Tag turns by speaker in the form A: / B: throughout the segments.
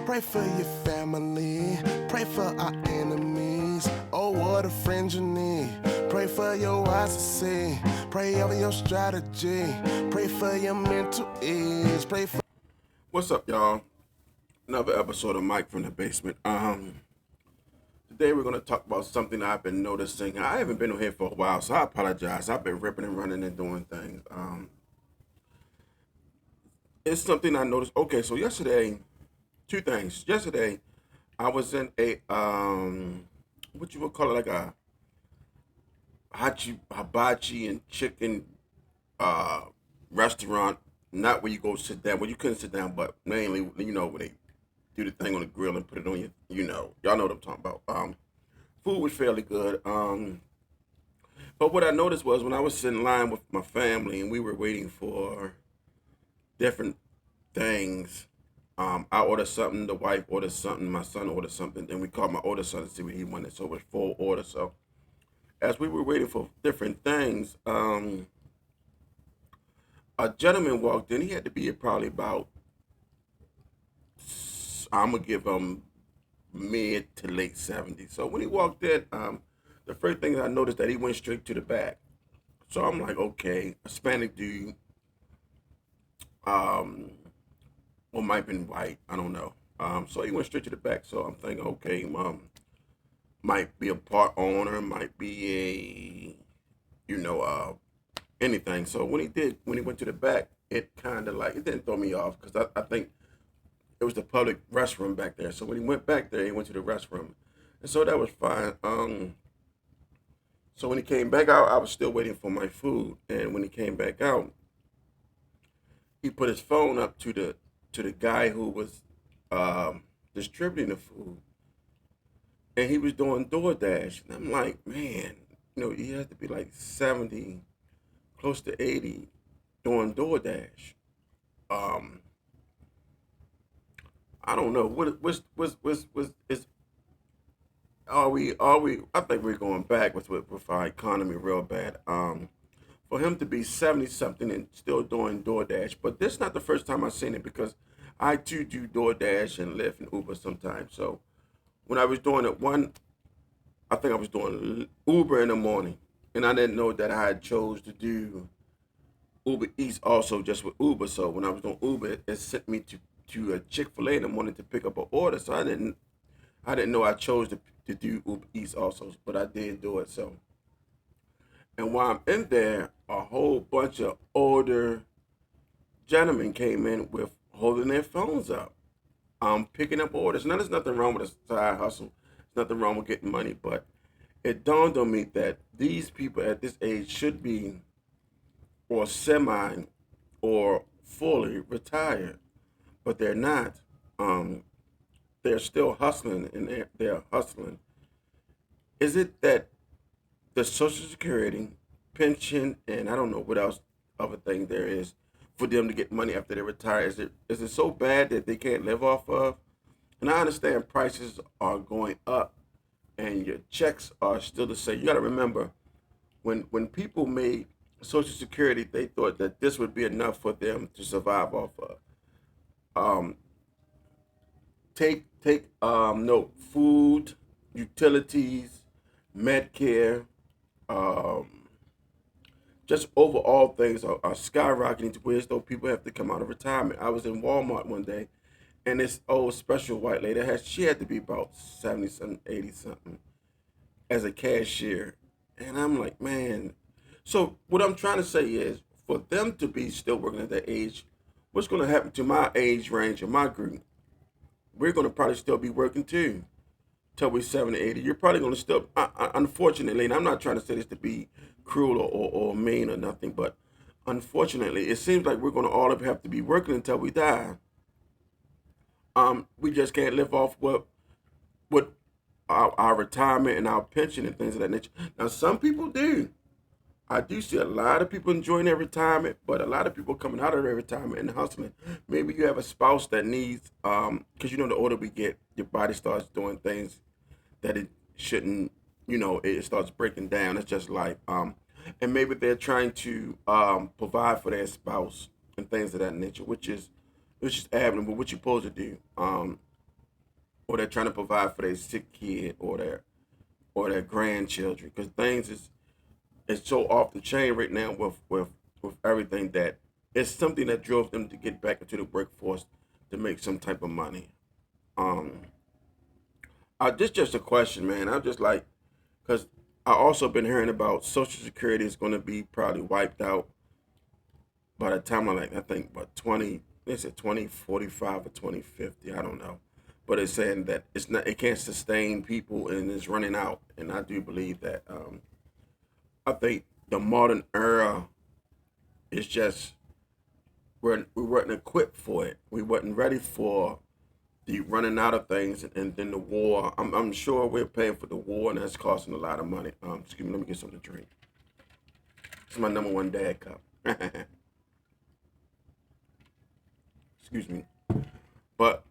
A: Pray for your family, pray for our enemies. Oh, what a friend you need. Pray for your eyes to see, pray over your strategy, pray for your mental ease, pray for. What's up, y'all? Another episode of Mike from the Basement. Today we're gonna talk about something I've been noticing. I haven't been on here for a while, so I apologize. I've been ripping and running and doing things. It's something I noticed. Okay, so yesterday, two things. Yesterday, I was in a what you would call it, like a hibachi and chicken uh restaurant. Not where you go sit down. Well, you couldn't sit down, but mainly, where they do the thing on the grill and put it on y'all know what I'm talking about. Food was fairly good. But what I noticed was when I was sitting in line with my family and we were waiting for different things. I ordered something, the wife ordered something, my son ordered something, then we called my older son to see what he wanted. So it was full order. So as we were waiting for different things, a gentleman walked in. He had to be probably about, I'm gonna give him mid to late 70s. So when he walked in, the first thing I noticed that he went straight to the back. So I'm like, okay, a Hispanic dude, um, or might have been white, I don't know. So he went straight to the back. So I'm thinking, okay, might be a part owner, might be anything. So when he went to the back, it kind of like, it didn't throw me off because I think it was the public restroom back there. So when he went back there, he went to the restroom. And so that was fine. So when he came back out, I was still waiting for my food. And when he came back out, he put his phone up to the guy who was distributing the food, and he was doing DoorDash. And I'm like, man, he had to be like 70, close to 80, doing DoorDash. Um, I don't know what's is are we? I think we're going backwards with our economy real bad. For him to be 70 something and still doing DoorDash, but this is not the first time I've seen it because I too do DoorDash and Lyft and Uber sometimes. So when I was doing it, I think I was doing Uber in the morning, and I didn't know that I had chose to do Uber Eats also just with Uber. So when I was doing Uber, it sent me to a Chick-fil-A in the morning to pick up an order. So I didn't know I chose to do Uber Eats also, but I did do it. So, and while I'm in there, a whole bunch of older gentlemen came in with holding their phones up, picking up orders. Now, there's nothing wrong with a side hustle. There's nothing wrong with getting money, but it dawned on me that these people at this age should be or semi or fully retired, but they're not. Um, they're still hustling and they're hustling. Is it that the Social Security, pension, and I don't know what else other thing there is for them to get money after they retire? Is it so bad that they can't live off of? And I understand prices are going up and your checks are still the same. You got to remember when people made Social Security, they thought that this would be enough for them to survive off of. Um, take no food, utilities, Medicare, um, just overall things are skyrocketing to where as though people have to come out of retirement. I was in Walmart one day, and this old special white lady she had to be about 70 something, 80 something as a cashier, and I'm like, man. So what I'm trying to say is, for them to be still working at that age, what's going to happen to my age range and my group? We're going to probably still be working too till we're 70, 80. You're probably going to still, unfortunately, and I'm not trying to say this to be cruel or mean or nothing, but unfortunately, it seems like we're going to all have to be working until we die. We just can't live off what our retirement and our pension and things of that nature. Now, some people do. I do see a lot of people enjoying their retirement, but a lot of people coming out of their retirement and hustling. Maybe you have a spouse that needs, because the older we get, your body starts doing things that it shouldn't, it starts breaking down. It's just like, and maybe they're trying to provide for their spouse and things of that nature, which is admirable, what you're supposed to do. or they're trying to provide for their sick kid or their grandchildren. Because things is it's so off the chain right now with everything that it's something that drove them to get back into the workforce to make some type of money. Um, this just a question, man. I'm just like, because I also been hearing about Social Security is going to be probably wiped out by the time I think about 20, they said 2045 or 2050. I don't know, but it's saying that it can't sustain people and it's running out. And I do believe that. I think the modern era is just we weren't equipped for it. We wasn't ready for the running out of things and then the war. I'm sure we're paying for the war and that's costing a lot of money. Excuse me, let me get something to drink. It's my number one dad cup. Excuse me. But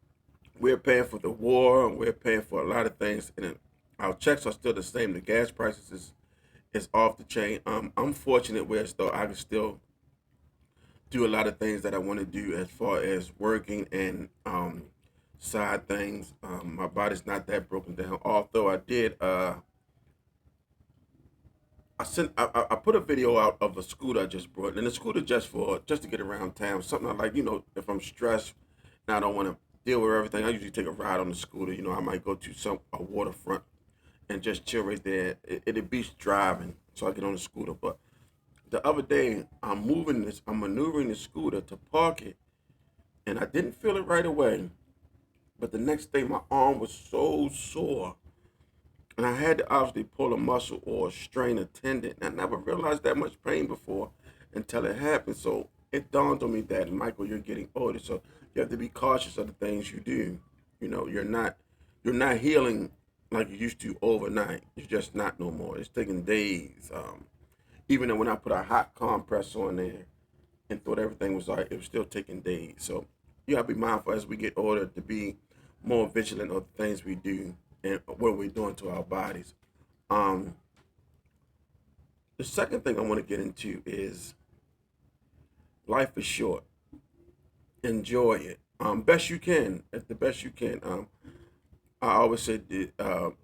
A: we're paying for the war and we're paying for a lot of things and our checks are still the same. The gas prices is off the chain. I'm fortunate where though I can still do a lot of things that I want to do as far as working and side things. My body's not that broken down. Although I did, I put a video out of a scooter I just brought, and the scooter just to get around town. Something I like, if I'm stressed and I don't want to deal with everything, I usually take a ride on the scooter. I might go to a waterfront and just chill right there. It beats driving, so I get on the scooter. But the other day, I'm maneuvering the scooter to park it, and I didn't feel it right away. But the next day, my arm was so sore, and I had to obviously pull a muscle or strain a tendon. And I never realized that much pain before until it happened. So it dawned on me that, Michael, you're getting older, so you have to be cautious of the things you do. You're not healing like you used to overnight. You're just not no more. It's taking days. Even though when I put a hot compress on there and thought everything was all right, it was still taking days. So you gotta be mindful as we get older to be more vigilant of the things we do and what we're doing to our bodies. Um, the second thing I want to get into is life is short. Enjoy it. Best you can, at the best you can. I always said that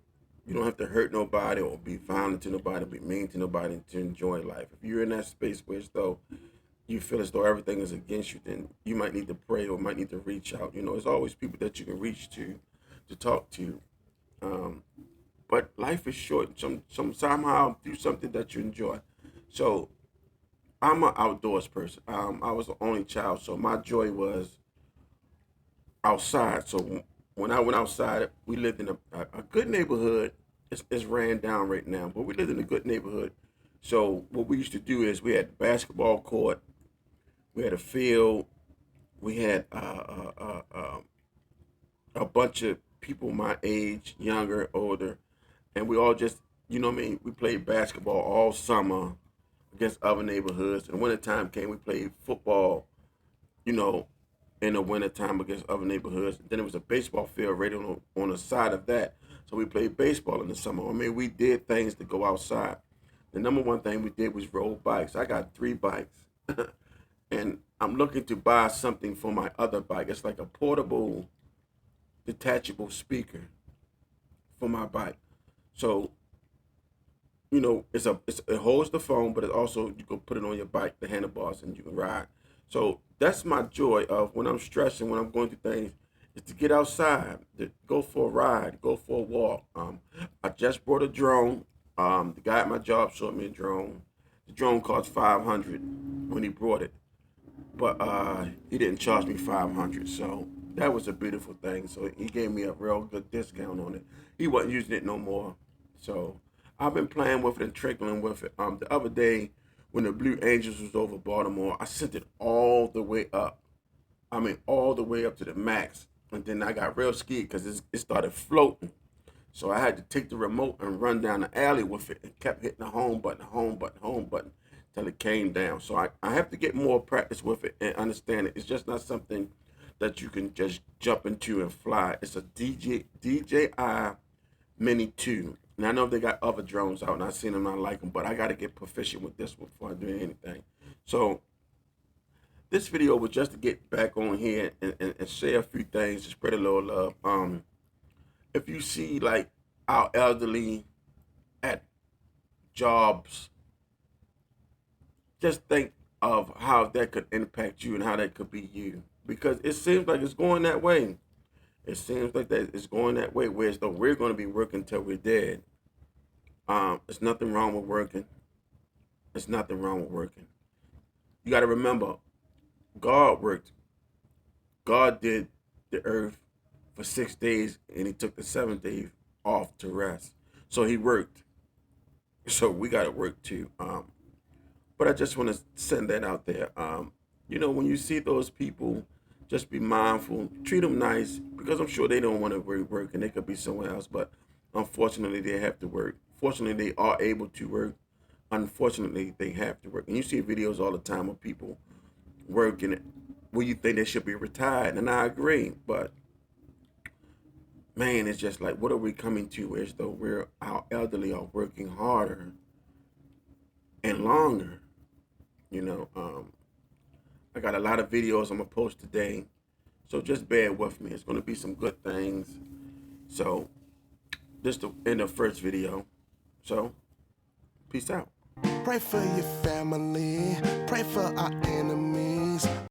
A: you don't have to hurt nobody or be violent to nobody, be mean to nobody to enjoy life. If you're in that space where as though you feel as though everything is against you, then you might need to pray or might need to reach out. There's always people that you can reach to talk to. Um, but life is short. Somehow do something that you enjoy. So I'm an outdoors person. I was the only child, so my joy was outside. So when I went outside, we lived in a good neighborhood. It's ran down right now, but we lived in a good neighborhood. So what we used to do is we had a basketball court, we had a field, we had a bunch of people my age, younger, older, and we all just, what I mean, we played basketball all summer against other neighborhoods. And when the time came, we played football, you know, in the wintertime against other neighborhoods. Then it was a baseball field right on the side of that. So we played baseball in the summer. I mean, we did things to go outside. The number one thing we did was rode bikes. I got 3 bikes. And I'm looking to buy something for my other bike. It's like a portable, detachable speaker for my bike. So, it holds the phone, but it also, you can put it on your bike, the handlebars, and you can ride. So that's my joy of when I'm stressing, when I'm going through things, is to get outside, to go for a ride, go for a walk. I just bought a drone. The guy at my job showed me a drone. The drone cost 500 when he brought it, but he didn't charge me 500. So that was a beautiful thing. So he gave me a real good discount on it. He wasn't using it no more. So I've been playing with it and trickling with it. The other day when the Blue Angels was over Baltimore, I sent it all the way up. I mean, all the way up to the max. And then I got real scared because it started floating. So I had to take the remote and run down the alley with it and kept hitting the home button, home button till it came down. So I have to get more practice with it and understand it. It's just not something that you can just jump into and fly. It's a DJI Mini 2. And I know they got other drones out and I've seen them, I like them, but I got to get proficient with this one before I do anything. So this video was just to get back on here and share a few things to spread a little love. if you see like our elderly at jobs, just think of how that could impact you and how that could be you. Because it seems like it's going that way. It seems like that it's going that way, whereas though we're going to be working till we're dead. There's nothing wrong with working. There's nothing wrong with working. You got to remember, God worked. God did the earth for 6 days, and He took the seventh day off to rest. So He worked. So we got to work too. But I just want to send that out there. When you see those people, just be mindful, treat them nice, because I'm sure they don't want to work and they could be somewhere else. But unfortunately, they have to work. Fortunately, they are able to work. Unfortunately, they have to work. And you see videos all the time of people working where you think they should be retired, and I agree. But man, it's just like, what are we coming to? As though our elderly are working harder and longer. You know, I got a lot of videos I'm gonna post today, so just bear with me. It's gonna be some good things. So this the end of the first video. So peace out.
B: Pray for your family, pray for our enemies.